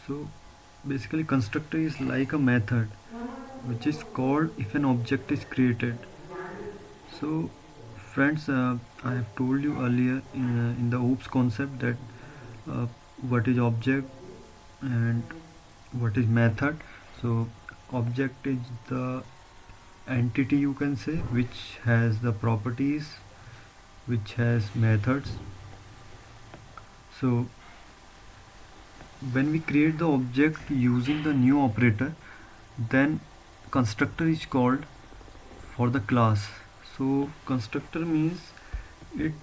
So basically constructor is like a method which is called if an object is created. So friends, I have told you earlier in the OOPS concept that uh, what is object and what is method. So object is the entity, you can say, which has the properties, which has methods. So when we create the object using the new operator, then constructor is called for the class. So constructor means it,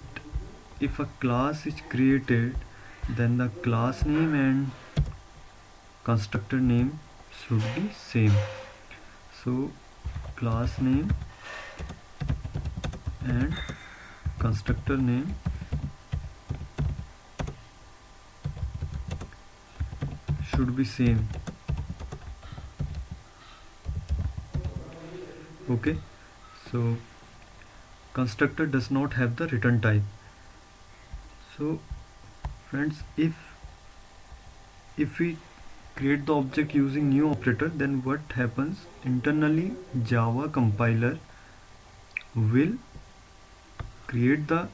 if a class is created, then the class name and constructor name should be same. So class name and constructor name should be same. Okay, so constructor does not have the return type. So friends, if we create the object using new operator, then what happens internally, Java compiler will create the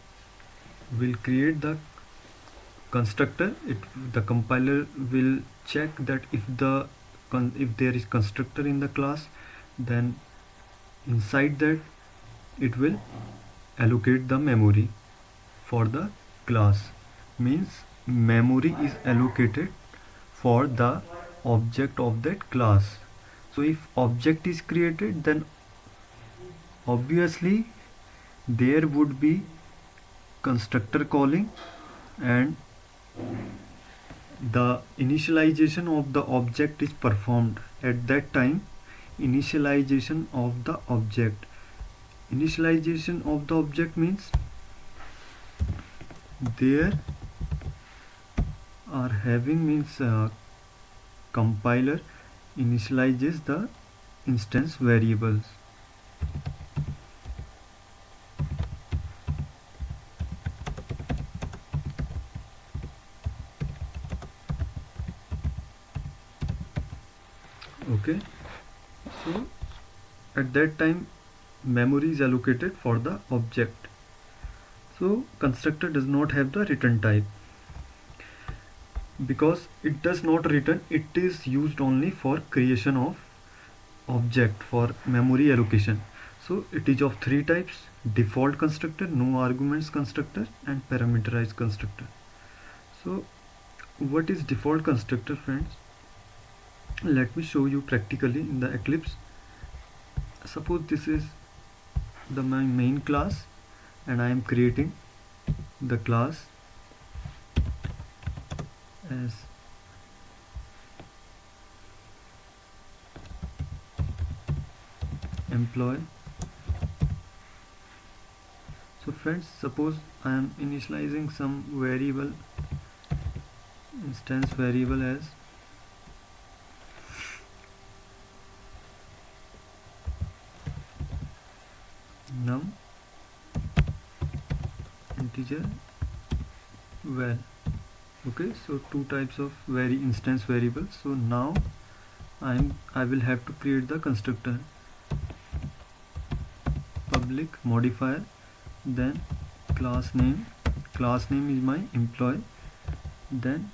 constructor. The compiler will check that if there is constructor in the class, then inside that it will allocate the memory for the class. Means memory is allocated for the object of that class. So if object is created, then obviously there would be constructor calling, and the initialization of the object is performed at that time. Initialization of the object means there are having means compiler initializes the instance variables. Okay, so at that time memory is allocated for the object. So constructor does not have the return type. Because it does not return, it is used only for creation of object for memory allocation. So it is of three types: default constructor, no arguments constructor, and parameterized constructor. So what is default constructor, friends? Let me show you practically in the Eclipse. Suppose this is my main class, and I am creating the class as employee. So friends, suppose I am initializing some variable, instance variable as num integer val. Okay, so two types of instance variables. So now I will have to create the constructor, public modifier, then class name is my employee, then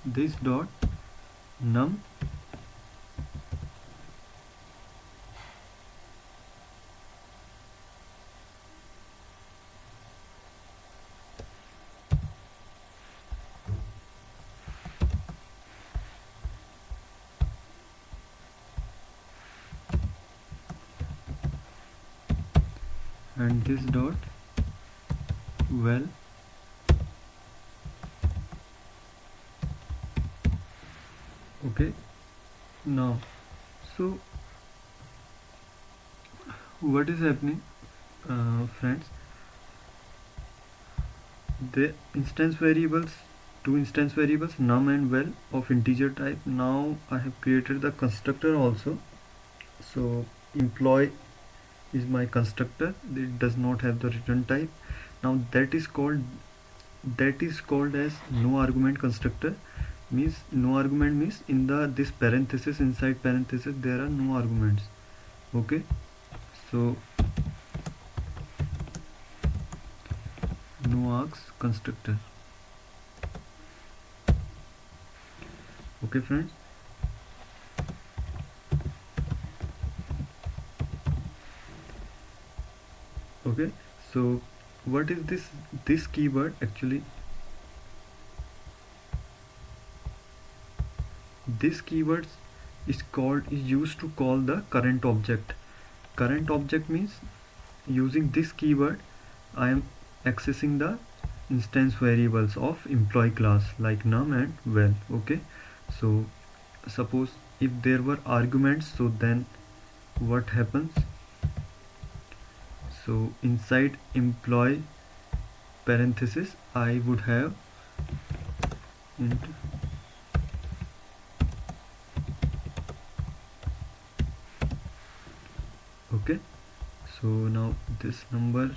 this dot num and this dot well. Okay, now so what is happening, friends? The instance variables, two instance variables num and val of integer type. Now I have created the constructor also. So employee is my constructor, it does not have the return type. Now that is called that is called as no argument constructor. Means no argument means in the this parenthesis, inside parenthesis there are no arguments. Okay, so no args constructor. Okay friends, okay, so what is this keyword actually? This keyword is used to call the current object. Current object means using this keyword I am accessing the instance variables of employee class like num and val. Okay, so suppose if there were arguments, so then what happens? So inside employee parenthesis I would have int okay, so now this number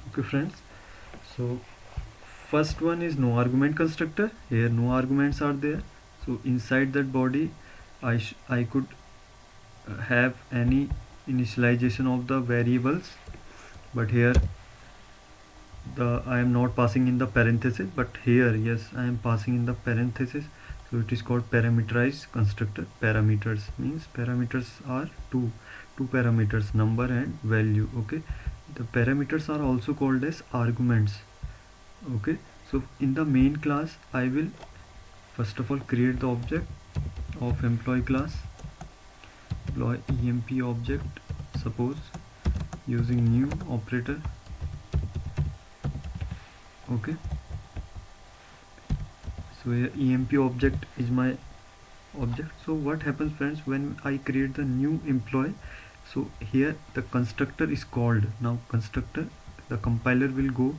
okay friends, so first one is no argument constructor. Here no arguments are there, so inside that body I could have any initialization of the variables, but here I am not passing in the parenthesis, but here yes I am passing in the parenthesis. So it is called parameterized constructor. Parameters means parameters are two parameters, number and value. Okay, the parameters are also called as arguments. Okay, so in the main class I will first of all create the object of employee class, employee emp object, suppose using new operator. Okay, so here emp object is my object. So what happens friends, when I create the new employee, so here the constructor is called. Now constructor, the compiler will go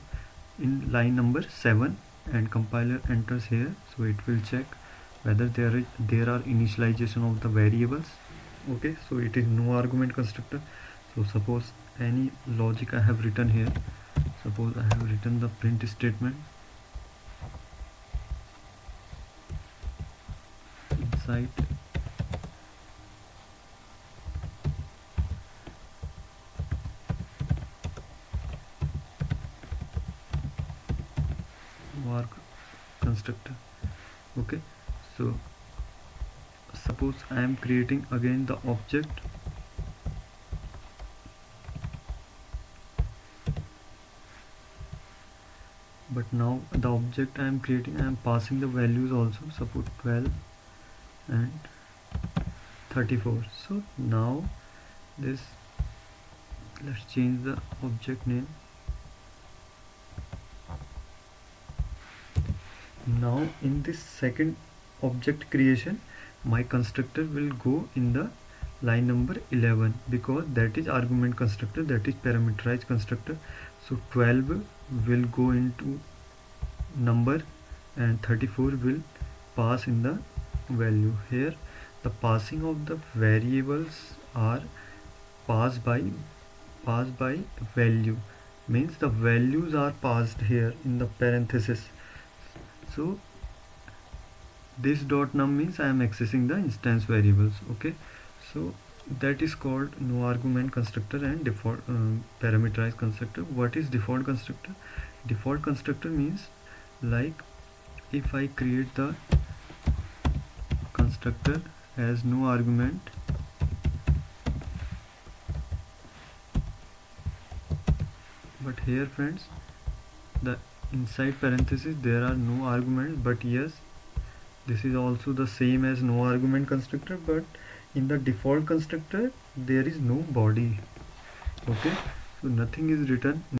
in line number 7 and compiler enters here, so it will check whether there are initialization of the variables. Okay, so it is no argument constructor. So suppose any logic I have written here, suppose I have written the print statement inside var constructor. Okay, so suppose I am creating again the object but now the object I am creating, I am passing the values also, suppose 12 and 34. So now this, let's change the object name. Now in this second object creation, my constructor will go in the line number 11 because that is argument constructor, that is parameterized constructor. So 12 will go into number and 34 will pass in the value. Here the passing of the variables are passed by value, means the values are passed here in the parenthesis. So this dot num means I am accessing the instance variables. Okay, so that is called no argument constructor and default parameterized constructor. What is default constructor? Default constructor means like if I create the constructor as no argument, but here friends the inside parenthesis there are no arguments, but yes this is also the same as no argument constructor, but in the default constructor there is no body. Okay, so nothing is written